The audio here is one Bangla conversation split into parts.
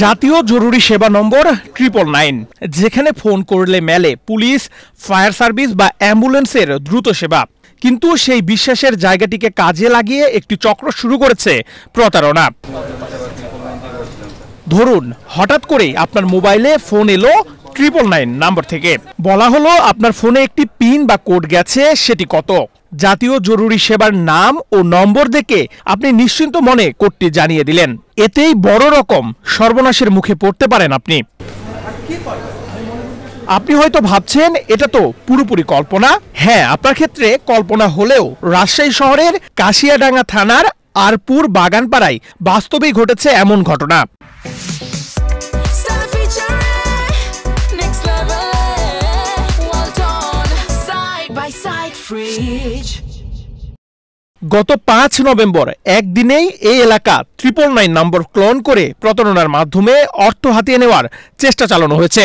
জাতীয় জরুরি সেবা নম্বর 999, যেখানে ফোন করলে মেলে পুলিশ, ফায়ার সার্ভিস বা অ্যাম্বুলেন্সের দ্রুত সেবা। কিন্তু সেই বিশ্বাসের জায়গাটিকে কাজে লাগিয়ে একটি চক্র শুরু করেছে প্রতারণা। ধরুন, হঠাৎ করেই আপনার মোবাইলে ফোন এলো 999 নাম্বার থেকে। বলা হলো আপনার ফোনে একটি পিন বা কোড গেছে, সেটি কত। জাতীয় জরুরি সেবার নাম ও নম্বর দেখে আপনি নিশ্চিন্ত মনে কোডটি জানিয়ে দিলেন। এতেই বড় রকম সর্বনাশের মুখে পড়তে পারেন আপনি। আপনি হয়তো ভাবছেন এটা তো পুরোপুরি কল্পনা। হ্যাঁ, আপনার ক্ষেত্রে কল্পনা হলেও রাজশাহী শহরের কাশিয়াডাঙ্গা থানার আরপুর বাগানপাড়ায় বাস্তবেই ঘটেছে এমন ঘটনা। গত 5 নভেম্বর একদিনেই এই এলাকা 999 নম্বর ক্লোন করে প্রতারণার মাধ্যমে অর্থ হাতিয়ে নেওয়ার চেষ্টা চালানো হয়েছে।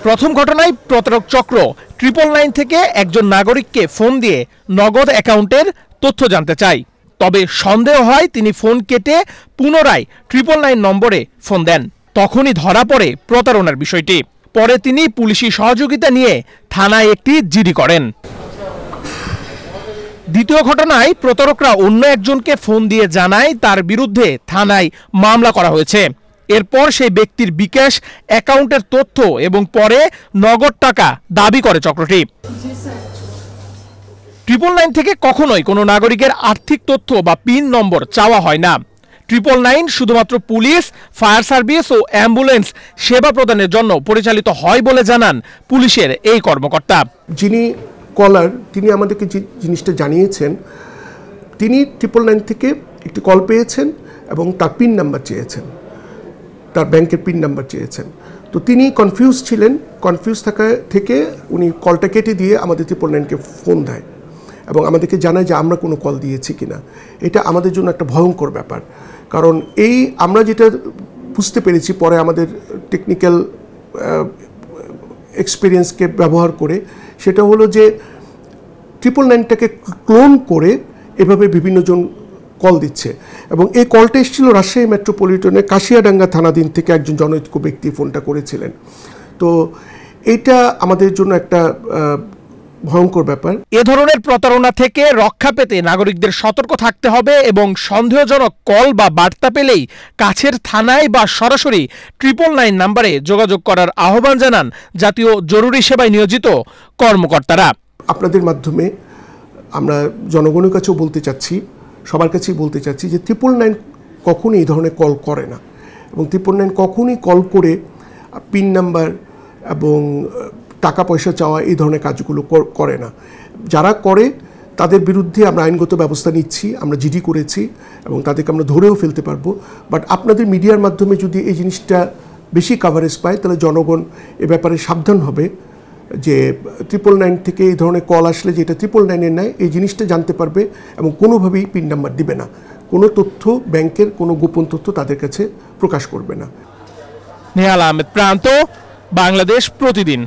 প্রথম ঘটনায় প্রতারক চক্র 999 থেকে একজন নাগরিককে ফোন দিয়ে নগদ অ্যাকাউন্টের তথ্য জানতে চায়। তবে সন্দেহ হয় তিনি ফোন কেটে পুনরায় 999 নম্বরে ফোন দেন। তখনই ধরা পড়ে প্রতারণার বিষয়টি। পরে তিনি পুলিশি সহযোগিতা নিয়ে থানায় একটি জিডি করেন। দ্বিতীয় ঘটনায় প্রতারকরা অন্য একজনকে ফোন দিয়ে জানায় তার বিরুদ্ধে থানায় মামলা করা হয়েছে। এরপর সেই ব্যক্তির বিকাশ অ্যাকাউন্টের তথ্য এবং পরে নগদ টাকা দাবি করে চক্রটি। 999 থেকে কখনোই কোনো নাগরিকের আর্থিক তথ্য বা পিন নম্বর চাওয়া হয় না। 999 শুধুমাত্র পুলিশ, ফায়ার সার্ভিস ও অ্যাম্বুলেন্স সেবা প্রদানের জন্য পরিচালিত হয় বলে জানান পুলিশের এই কর্মকর্তা। যিনি কলার, তিনি আমাদেরকে যে জিনিসটা জানিয়েছেন, তিনি 999 থেকে একটি কল পেয়েছেন এবং তার পিন নাম্বার চেয়েছেন, তার ব্যাংকের পিন নাম্বার চেয়েছেন। তো তিনি কনফিউজ ছিলেন। কনফিউজ থাকা থেকে উনি কলটা কেটে দিয়ে আমাদের 999-কে ফোন দেয় এবং আমাদেরকে জানায় যে আমরা কোনো কল দিয়েছি কিনা। এটা আমাদের জন্য একটা ভয়ঙ্কর ব্যাপার, কারণ এই আমরা যেটা বুঝতে পেরেছি পরে আমাদের টেকনিক্যাল এক্সপিরিয়েন্সকে ব্যবহার করে, সেটা হলো যে 999-টাকে ক্লোন করে এভাবে বিভিন্নজন কল দিচ্ছে। এবং এই কলটা এসেছিল রাজশাহী মেট্রোপলিটনের কাশিয়াডাঙ্গা থানাধীন থেকে একজন জনৈক ব্যক্তি ফোনটা করেছিলেন। তো এইটা আমাদের জন্য একটা ভয়ঙ্কর ব্যাপার। এ ধরনের প্রতারণা থেকে রক্ষা পেতে নাগরিকদের সতর্ক থাকতে হবে এবং সন্দেহজনক কল বা বার্তা পেলেই কাছের থানায় বা সরাসরি 999 নম্বরে যোগাযোগ করার আহ্বান জানান জাতীয় জরুরি সেবায় নিয়োজিত কর্মকর্তারা। আপনাদের মাধ্যমে আমরা জনগণের কাছেও বলতে চাচ্ছি, সবার কাছেই বলতে চাচ্ছি যে 999 কখনই এই ধরনের কল করে না এবং 999 কখনই কল করে পিন নাম্বার এবং টাকা পয়সা চাওয়া এই ধরনের কাজগুলো করে না। যারা করে তাদের বিরুদ্ধে আমরা আইনগত ব্যবস্থা নিচ্ছি, আমরা জিডি করেছি এবং তাদেরকে আমরা ধরেও ফেলতে পারবো। বাট আপনাদের মিডিয়ার মাধ্যমে যদি এই জিনিসটা বেশি কাভারেজ পায় তাহলে জনগণ এ ব্যাপারে সাবধান হবে যে 999 থেকে এই ধরনের কল আসলে যে এটা 999-এর নয়, এই জিনিসটা জানতে পারবে এবং কোনোভাবেই পিন নাম্বার দিবে না, কোনো তথ্য, ব্যাংকের কোনো গোপন তথ্য তাদের কাছে প্রকাশ করবে না। নেহাল আহমেদ প্রান্ত, বাংলাদেশ প্রতিদিন।